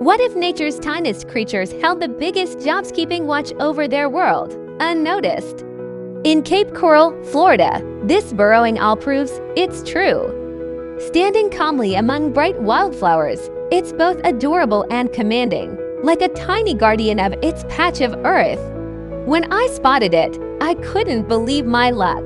What if nature's tiniest creatures held the biggest jobs keeping watch over their world, unnoticed? In Cape Coral, Florida, this burrowing owl proves it's true. Standing calmly among bright wildflowers, it's both adorable and commanding, like a tiny guardian of its patch of earth. When I spotted it, I couldn't believe my luck.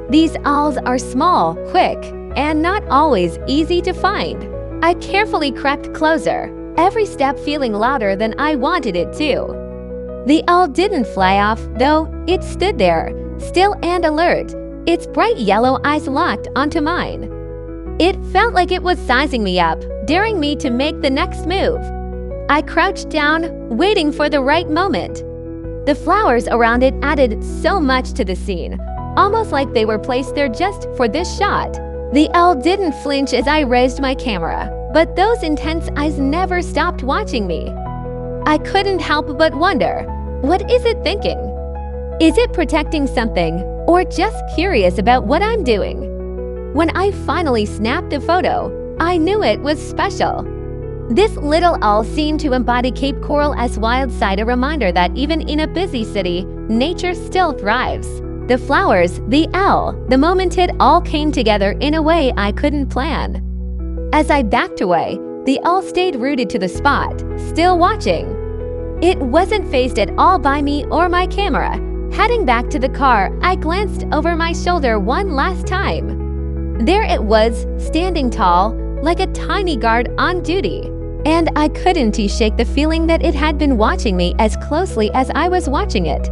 These owls are small, quick, and not always easy to find. I carefully crept closer, every step feeling louder than I wanted it to. The owl didn't fly off, though. It stood there, still and alert, its bright yellow eyes locked onto mine. It felt like it was sizing me up, daring me to make the next move. I crouched down, waiting for the right moment. The flowers around it added so much to the scene, almost like they were placed there just for this shot. The owl didn't flinch as I raised my camera, but those intense eyes never stopped watching me. I couldn't help but wonder, what is it thinking? Is it protecting something, or just curious about what I'm doing? When I finally snapped a photo, I knew it was special. This little owl seemed to embody Cape Coral as wild side, a reminder that even in a busy city, nature still thrives. The flowers, the owl, the moment it all came together in a way I couldn't plan. As I backed away, the owl stayed rooted to the spot, still watching. It wasn't fazed at all by me or my camera. Heading back to the car, I glanced over my shoulder one last time. There it was, standing tall, like a tiny guard on duty. And I couldn't shake the feeling that it had been watching me as closely as I was watching it.